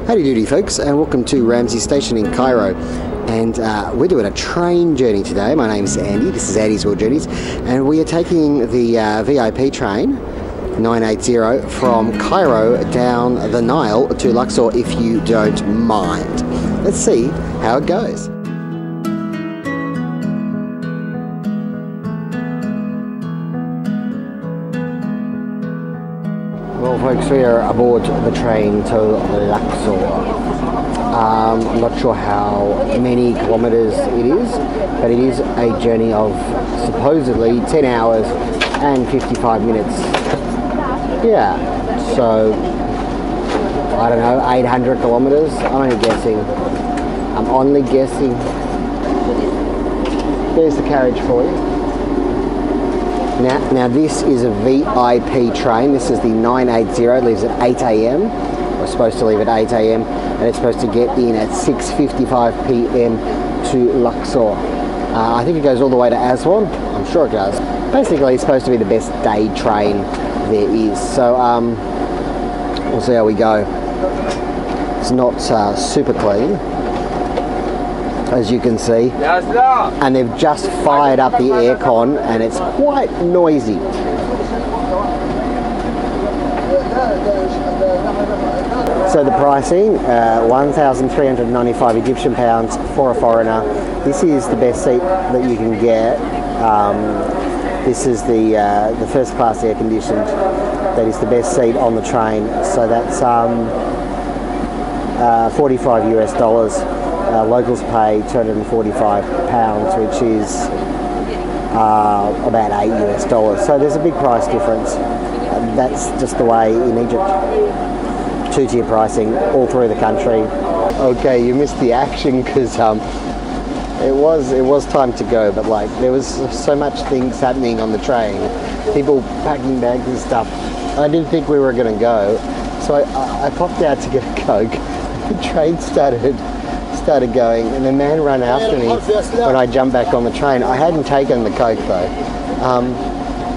Howdy doody folks, and welcome to Ramses Station in Cairo. And we're doing a train journey today. My name's Andy, this is Andy's World Journeys, and we are taking the VIP train 980 from Cairo down the Nile to Luxor, if you don't mind. Let's see how it goes. Well folks, we are aboard the train to Luxor. I'm not sure how many kilometres it is, but it is a journey of supposedly 10 hours and 55 minutes. Yeah, so I don't know, 800 kilometres. I'm only guessing. There's the carriage for you. Now this is a VIP train. This is the 980. It leaves at 8 AM. We're supposed to leave at 8 AM and it's supposed to get in at 6:55 PM to Luxor. I think it goes all the way to Aswan. I'm sure it does. Basically, it's supposed to be the best day train there is. So we'll see how we go. It's not super clean, as you can see, and they've just fired up the aircon and it's quite noisy. So the pricing, 1,395 Egyptian pounds for a foreigner. This is the best seat that you can get. This is the first class air conditioned. That is the best seat on the train. So that's 45 US dollars. Locals pay 245 pounds, which is about 8 US dollars. So there's a big price difference. That's just the way in Egypt. Two-tier pricing all through the country. Okay, you missed the action because it was time to go, but like there was so much things happening on the train, people packing bags and stuff. I didn't think we were going to go, so I popped out to get a Coke. The train started going, and the man ran after me when I jumped back on the train. I hadn't taken the Coke though.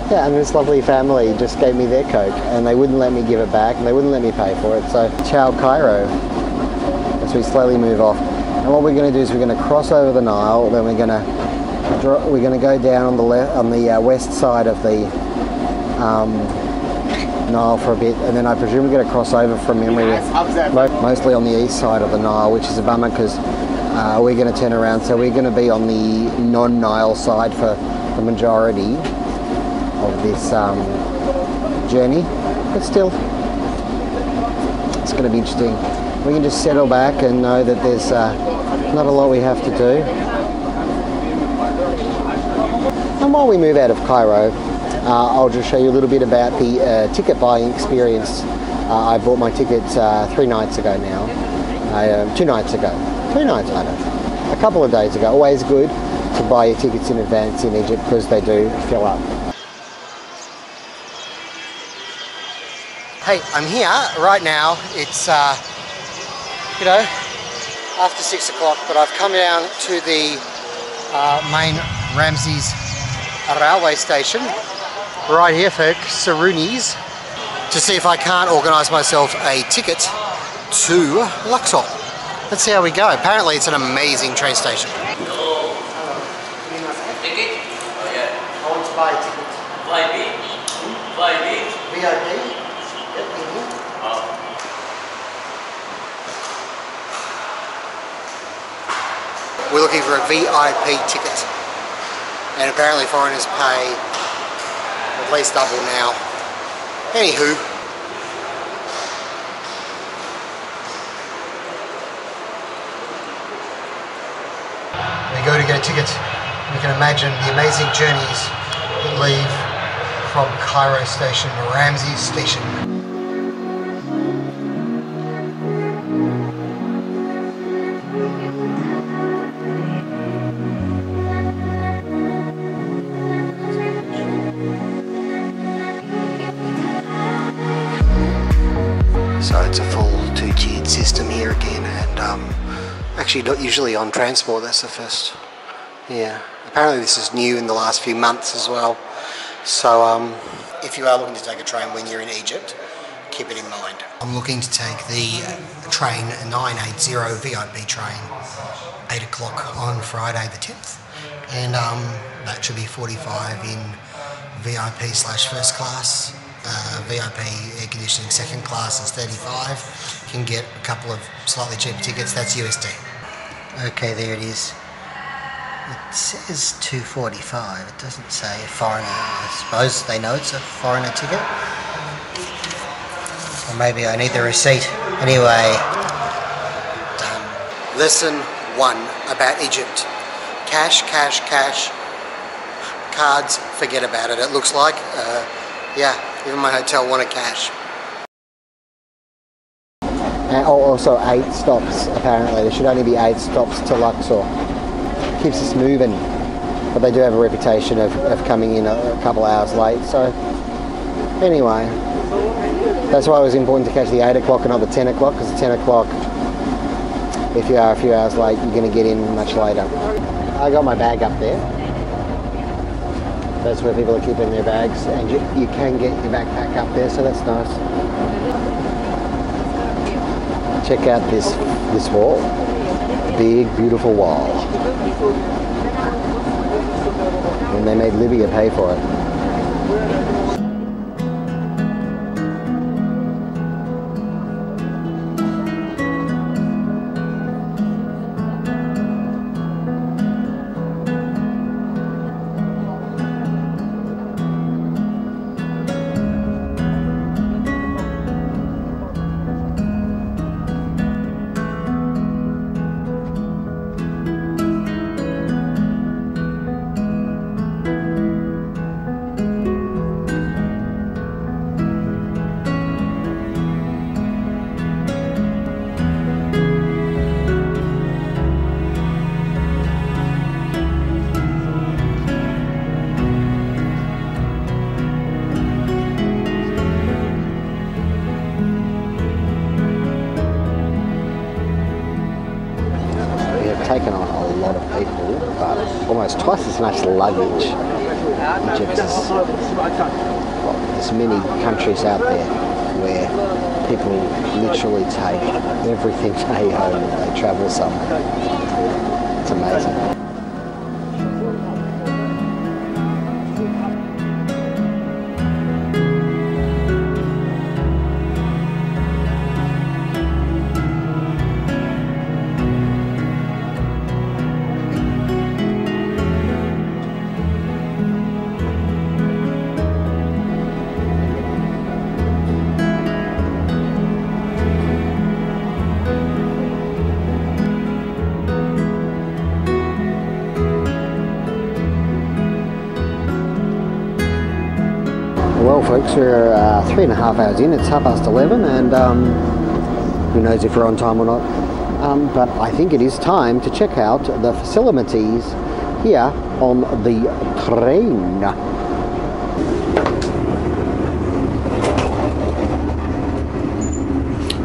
Yeah, and this lovely family just gave me their Coke, and they wouldn't let me give it back, and they wouldn't let me pay for it. So, ciao Cairo, as we slowly move off. And what we're going to do is we're going to cross over the Nile, then we're going to go down on the west side of the Nile for a bit, and then I presume we're going to cross over from memory, mostly on the east side of the Nile, which is a bummer because we're going to turn around. So we're going to be on the non-Nile side for the majority of this journey, but still it's going to be interesting. We can just settle back and know that there's not a lot we have to do. And while we move out of Cairo, I'll just show you a little bit about the ticket buying experience. I bought my ticket 3 nights ago now. 2 nights ago. 3 nights, I don't know. A couple of days ago. Always good to buy your tickets in advance in Egypt because they do fill up. Hey, I'm here right now. It's, you know, after 6 o'clock, but I've come down to the main Ramses railway station right here, folks, Saruni's, to see if I can't organise myself a ticket to Luxor. Let's see how we go. Apparently it's an amazing train station. Ticket? Oh yeah. I want to buy a ticket. VIP? VIP? We're looking for a VIP ticket, and apparently foreigners pay at least double now. Anywho, we go to get a ticket. We can imagine the amazing journeys that leave from Cairo Station to Ramses Station. So it's a full 2-tiered system here again, and actually not usually on transport. That's the first. Yeah, apparently this is new in the last few months as well. So if you are looking to take a train when you're in Egypt, keep it in mind. I'm looking to take the train 980 VIP train, 8 o'clock on Friday the 10th, and that should be 45 in VIP slash first class. VIP air conditioning second class is 35. You can get a couple of slightly cheaper tickets, that's USD. Okay, there it is. It says 245, it doesn't say foreigner. I suppose they know it's a foreigner ticket. Or maybe I need the receipt. Anyway, done. Lesson 1 about Egypt. Cash, cash, cash. Cards, forget about it, it looks like. Yeah, even my hotel wanted cash. And also 8 stops, apparently. There should only be 8 stops to Luxor. Keeps us moving. But they do have a reputation of coming in a couple hours late, so... Anyway, that's why it was important to catch the 8 o'clock and not the 10 o'clock, because the 10 o'clock, if you are a few hours late, you're going to get in much later. I got my bag up there. That's where people are keeping their bags, and you can get your backpack up there, so that's nice. Check out this wall. Big, beautiful wall. And they made Libya pay for it. Taken on a lot of people, but almost twice as much luggage. Egypt is, well, there's many countries out there where people literally take everything they own when they travel somewhere. It's amazing. Well folks, we're 3.5 hours in, it's 11:30, and who knows if we're on time or not, but I think it is time to check out the facilities here on the train.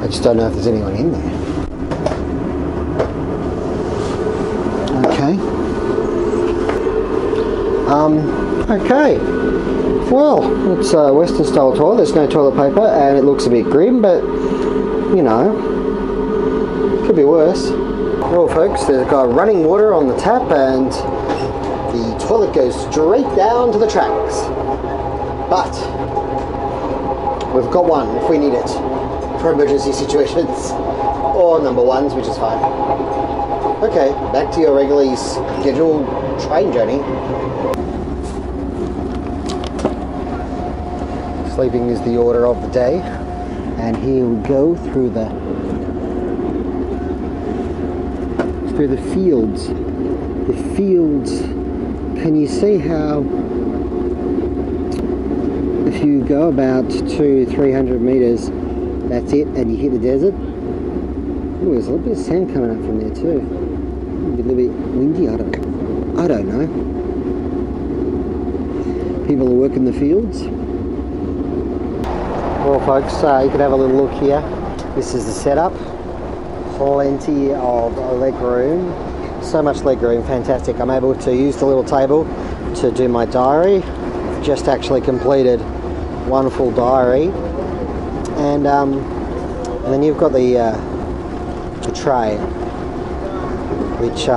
I just don't know if there's anyone in there. Okay. Well, it's a Western style toilet, there's no toilet paper and it looks a bit grim, but you know, could be worse. Well folks, there's got running water on the tap and the toilet goes straight down to the tracks. But we've got one if we need it for emergency situations, or number ones, which is fine. Okay, back to your regularly scheduled train journey. Sleeping is the order of the day, and here we go through the fields. The fields. Can you see how if you go about 200-300 meters, that's it, and you hit the desert? Ooh, there's a little bit of sand coming up from there too. Maybe a little bit windy. I don't know. People are working the fields. Well folks, you can have a little look here. This is the setup. Plenty of leg room. So much leg room, fantastic. I'm able to use the little table to do my diary. Just actually completed one full diary And then you've got the tray, which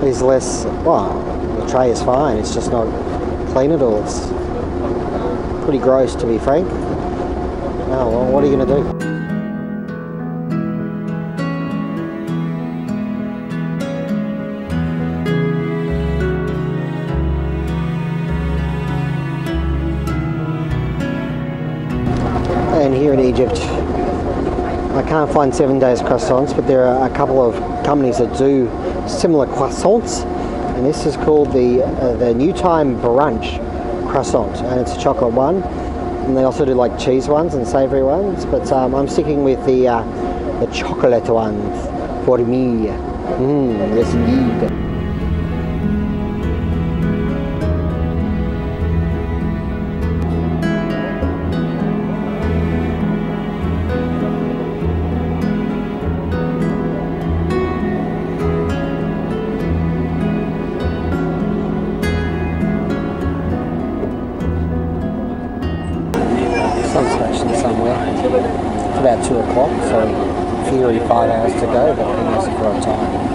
is less, well, the tray is fine, it's just not clean at all. It's pretty gross, to be frank. Oh, well, what are you going to do? And here in Egypt, I can't find 7 days croissants, but there are a couple of companies that do similar croissants, and this is called the New Time Brunch croissant, and it's a chocolate one, and they also do like cheese ones and savoury ones, but I'm sticking with the chocolate ones for me. Yes indeed. Station somewhere. It's about 2 o'clock, so in theory 5 hours to go, but who knows if we're on time.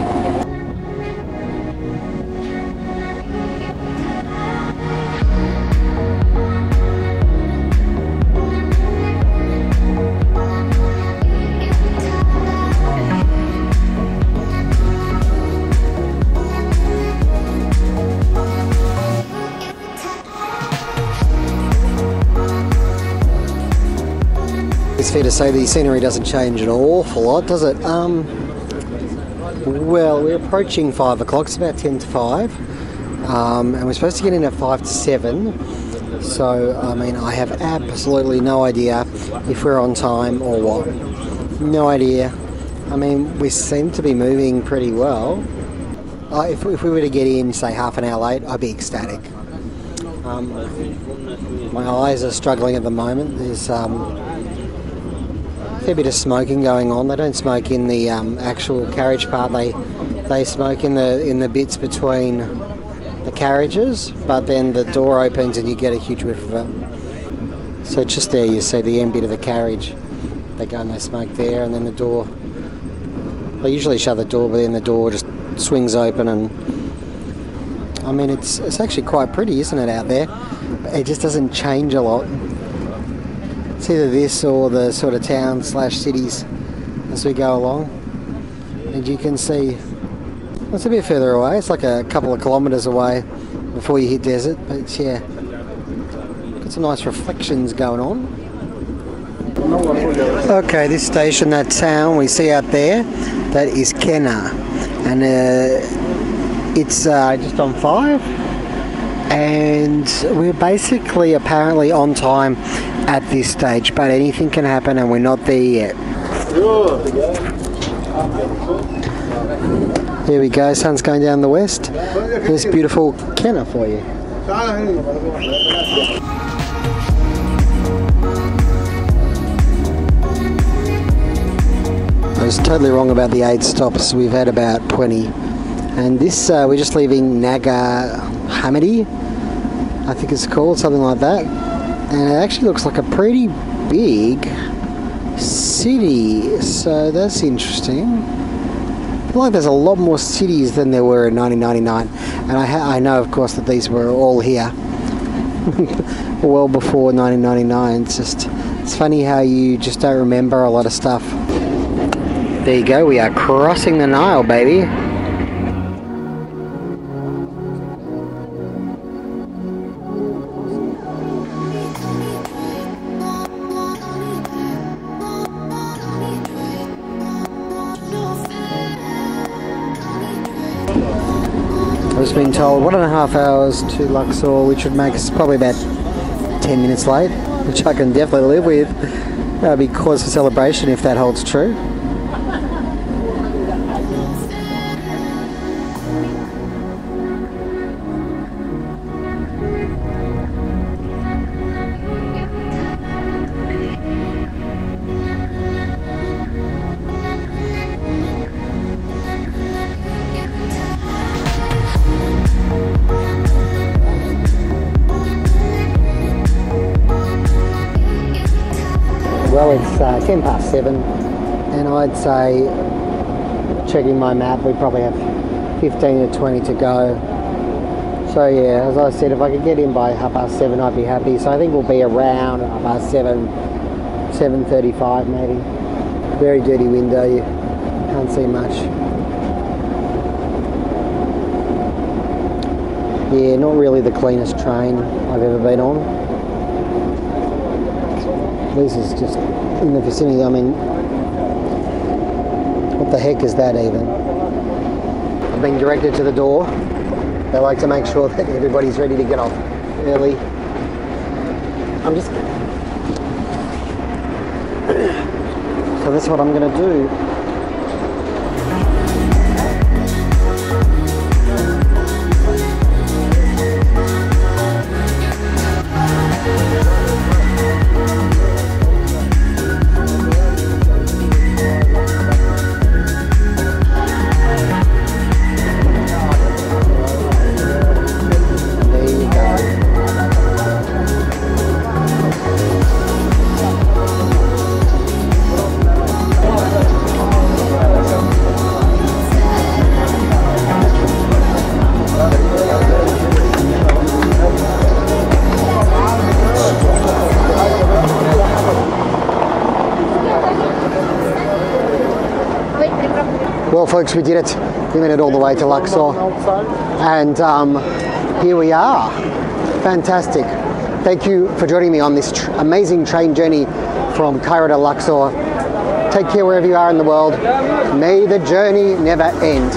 It's fair to say the scenery doesn't change an awful lot, does it? Well, we're approaching 5 o'clock, it's about 10 to 5, and we're supposed to get in at 5 to 7, so, I mean, I have absolutely no idea if we're on time or what. No idea. I mean, we seem to be moving pretty well. If we were to get in, say, half an hour late, I'd be ecstatic. My eyes are struggling at the moment. There's a fair bit of smoking going on. They don't smoke in the actual carriage part. They smoke in the bits between the carriages, but then the door opens and you get a huge whiff of it. So just there you see the end bit of the carriage. They go and they smoke there, and then the door. They usually shut the door, but then the door just swings open, and I mean it's actually quite pretty, isn't it, out there? It just doesn't change a lot. It's either this or the sort of town/cities as we go along. And you can see it's a bit further away. It's like a couple of kilometres away before you hit desert. But yeah, got some nice reflections going on. Okay, this station, that town we see out there, that is Kenna, and it's just on 5. And we're basically apparently on time at this stage, but anything can happen and we're not there yet. There we go, sun's going down the west. There's beautiful Kenna for you. I was totally wrong about the 8 stops. We've had about 20. And this, we're just leaving Nagaa, Hammadi, I think it's called, something like that. And it actually looks like a pretty big city, so that's interesting. I feel like there's a lot more cities than there were in 1999, and I know, of course, that these were all here well before 1999. It's funny how you just don't remember a lot of stuff. There you go, we are crossing the Nile, baby. I was being told 1.5 hours to Luxor, which would make us probably about 10 minutes late, which I can definitely live with. That would be cause for celebration if that holds true. it's 10 past 7, and I'd say, checking my map, we probably have 15 to 20 to go. So yeah, as I said, if I could get in by 7:30, I'd be happy. So I think we'll be around 7, 7:35 maybe. Very dirty window, you can't see much. Yeah, not really the cleanest train I've ever been on. This is just in the vicinity. I mean, what the heck is that even? I've been directed to the door. They like to make sure that everybody's ready to get off early. So that's what I'm going to do. Well folks, we did it. We made it all the way to Luxor, and here we are. Fantastic. Thank you for joining me on this amazing train journey from Cairo to Luxor. Take care wherever you are in the world. May the journey never end.